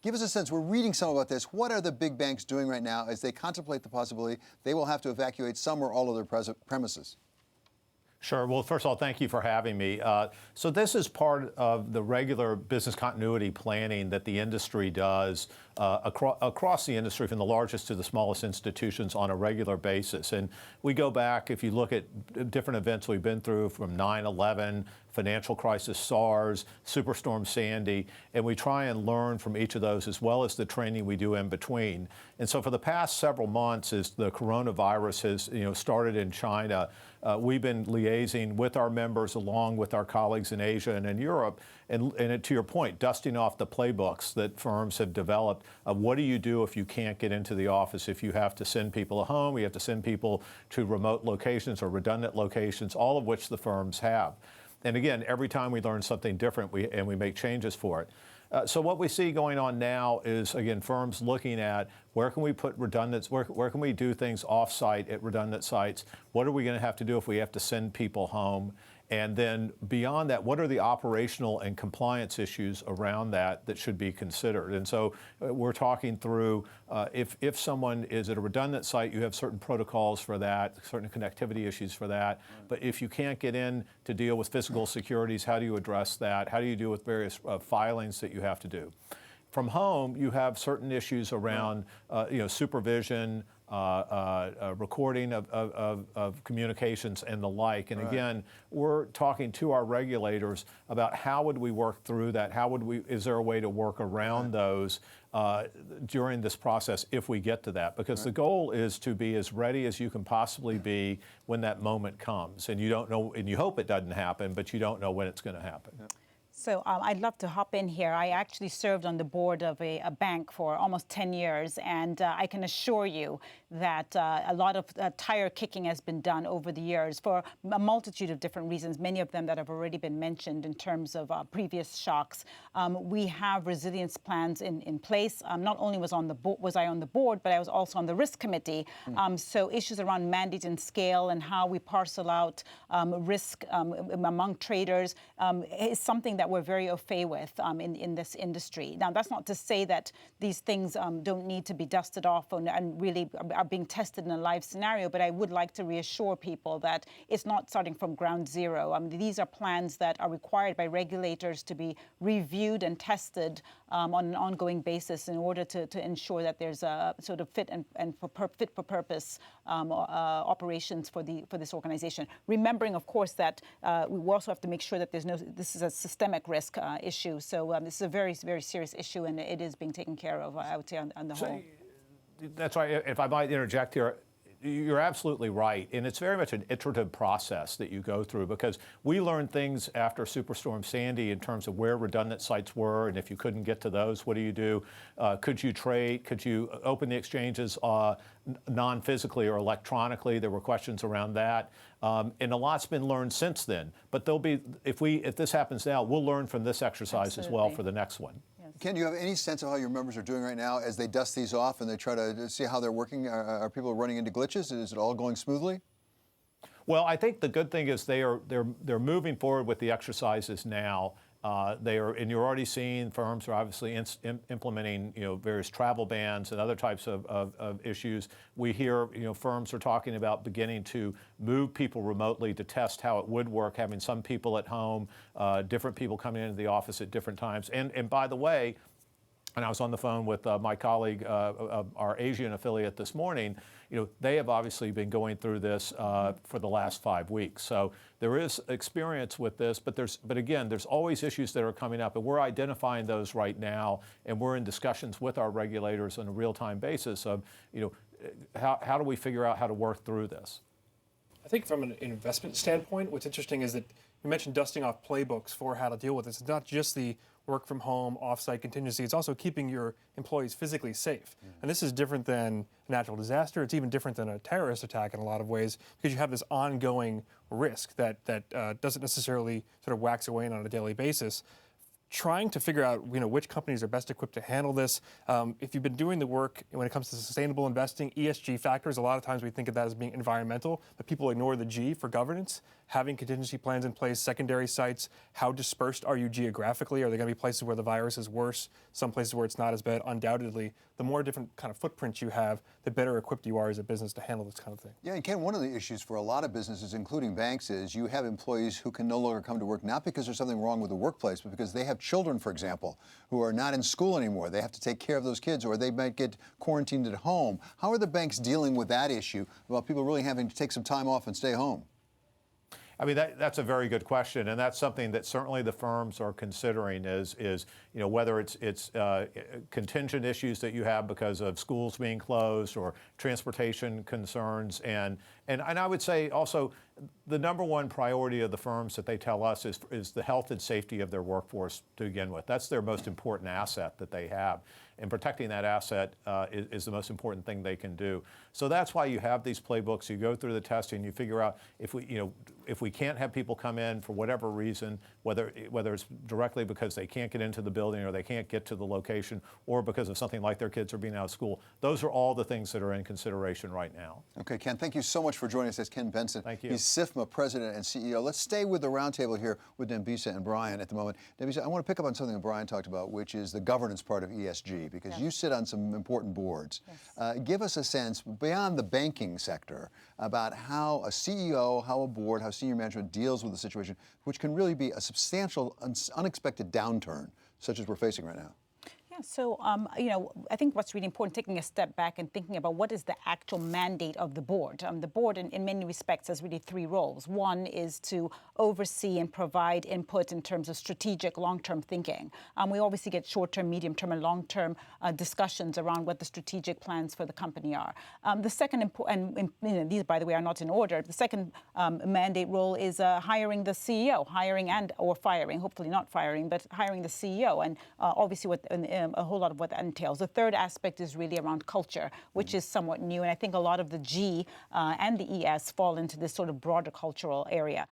Give us a sense. We're reading some about this. What are the big banks doing right now as they contemplate the possibility they will have to evacuate some or all of their premises? Sure. Well, first of all, thank you for having me. So this is part of the regular business continuity planning that the industry does across the industry, from the largest to the smallest institutions, on a regular basis. And we go back, if you look at different events we've been through, from 9/11, financial crisis, SARS, Superstorm Sandy, and we try and learn from each of those, as well as the training we do in between. And so for the past several months, as the coronavirus has started in China, we've been liaising with our members along with our colleagues in Asia and in Europe, and to your point, dusting off the playbooks that firms have developed of what do you do if you can't get into the office, if you have to send people home, you have to send people to remote locations or redundant locations, all of which the firms have. And again, every time we learn something different, we make changes for it. So what we see going on now is, again, firms looking at where can we put redundants, where can we do things off-site at redundant sites? What are we going to have to do if we have to send people home? And then beyond that, what are the operational and compliance issues around that should be considered? And so we're talking through if someone is at a redundant site, you have certain protocols for that, certain connectivity issues for that. But if you can't get in to deal with physical securities, how do you address that? How do you deal with various filings that you have to do? From home, you have certain issues around supervision, recording of communications and the like. And again, we're talking to our regulators about how would we work through that? Is there a way to work around those during this process if we get to that? Because the goal is to be as ready as you can possibly be when that moment comes. And you don't know, and you hope it doesn't happen, but you don't know when it's going to happen. So I'd love to hop in here. I actually served on the board of a bank for almost 10 years, and I can assure you that a lot of tire kicking has been done over the years for a multitude of different reasons, many of them that have already been mentioned in terms of previous shocks. We have resilience plans in place. Not only was I on the board, but I was also on the risk committee. So issues around mandate and scale and how we parcel out risk among traders is something that we're very au fait with in this industry. Now, that's not to say that these things don't need to be dusted off and really are being tested in a live scenario, but I would like to reassure people that it's not starting from ground zero. These are plans that are required by regulators to be reviewed and tested on an ongoing basis in order to ensure that there's a sort of fit for purpose operations for this organization. Remembering, of course, that we also have to make sure that this is a systemic risk issue. So this is a very, very serious issue, and it is being taken care of, I would say, on the whole. That's right. If I might interject here, you're absolutely right. And it's very much an iterative process that you go through, because we learned things after Superstorm Sandy in terms of where redundant sites were, and if you couldn't get to those, what do you do? Could you trade? Could you open the exchanges non-physically or electronically? There were questions around that. And a lot's been learned since then. But there'll be, if this happens now, we'll learn from this exercise as well for the next one. Ken, do you have any sense of how your members are doing right now as they dust these off and they try to see how they're working? Are people running into glitches? Is it all going smoothly? Well, I think the good thing is they're moving forward with the exercises now. And you're already seeing firms are obviously implementing, various travel bans and other types of issues. We hear, firms are talking about beginning to move people remotely to test how it would work, having some people at home, different people coming into the office at different times. And by the way, and I was on the phone with my colleague, our Asian affiliate this morning. They have obviously been going through this for the last 5 weeks. So there is experience with this, but again, there's always issues that are coming up, and we're identifying those right now, and we're in discussions with our regulators on a real-time basis of, how do we figure out how to work through this? I think from an investment standpoint, what's interesting is that you mentioned dusting off playbooks for how to deal with this. It's not just the work from home, off-site contingency. It's also keeping your employees physically safe. And this is different than a natural disaster. It's even different than a terrorist attack in a lot of ways, because you have this ongoing risk that doesn't necessarily sort of wax away on a daily basis. Trying to figure out, which companies are best equipped to handle this. If you've been doing the work when it comes to sustainable investing, ESG factors, a lot of times we think of that as being environmental, but people ignore the G for governance. having contingency plans in place, secondary sites. How dispersed are you geographically? Are there going to be places where the virus is worse, some places where it's not as bad? Undoubtedly, the more different kind of footprints you have, the better equipped you are as a business to handle this kind of thing. Yeah, and Ken, one of the issues for a lot of businesses, including banks, is you have employees who can no longer come to work, not because there's something wrong with the workplace, but because they have children, for example, who are not in school anymore. They have to take care of those kids, or they might get quarantined at home. How are the banks dealing with that issue about people really having to take some time off and stay home? I mean, that's a very good question, and that's something that certainly the firms are considering is whether it's contingent issues that you have because of schools being closed or transportation concerns, and I would say also the number one priority of the firms that they tell us is the health and safety of their workforce to begin with. That's their most important asset that they have. And protecting that asset is the most important thing they can do. So that's why you have these playbooks. You go through the testing. You figure out if we can't have people come in for whatever reason, whether it's directly because they can't get into the building or they can't get to the location, or because of something like their kids are being out of school. Those are all the things that are in consideration right now. Okay, Ken, thank you so much for joining us. That's Ken Bentsen. Thank you. He's SIFMA President and CEO. Let's stay with the roundtable here with Dambisa and Brian at the moment. Dambisa, I want to pick up on something that Brian talked about, which is the governance part of ESG, because you sit on some important boards. Yes. Give us a sense, beyond the banking sector, about how a CEO, how a board, how senior management deals with the situation, which can really be a substantial, unexpected downturn, such as we're facing right now. Yeah, so, I think what's really important, taking a step back and thinking about what is the actual mandate of the board. The board, in many respects, has really three roles. One is to oversee and provide input in terms of strategic long-term thinking. We obviously get short-term, medium-term, and long-term discussions around what the strategic plans for the company are. The second, these, by the way, are not in order. The second mandate role is hiring the CEO, hiring and or firing, hopefully not firing, but hiring the CEO, and obviously what a whole lot of what that entails. The third aspect is really around culture, which is somewhat new, and I think a lot of the G and the ES fall into this sort of broader cultural area.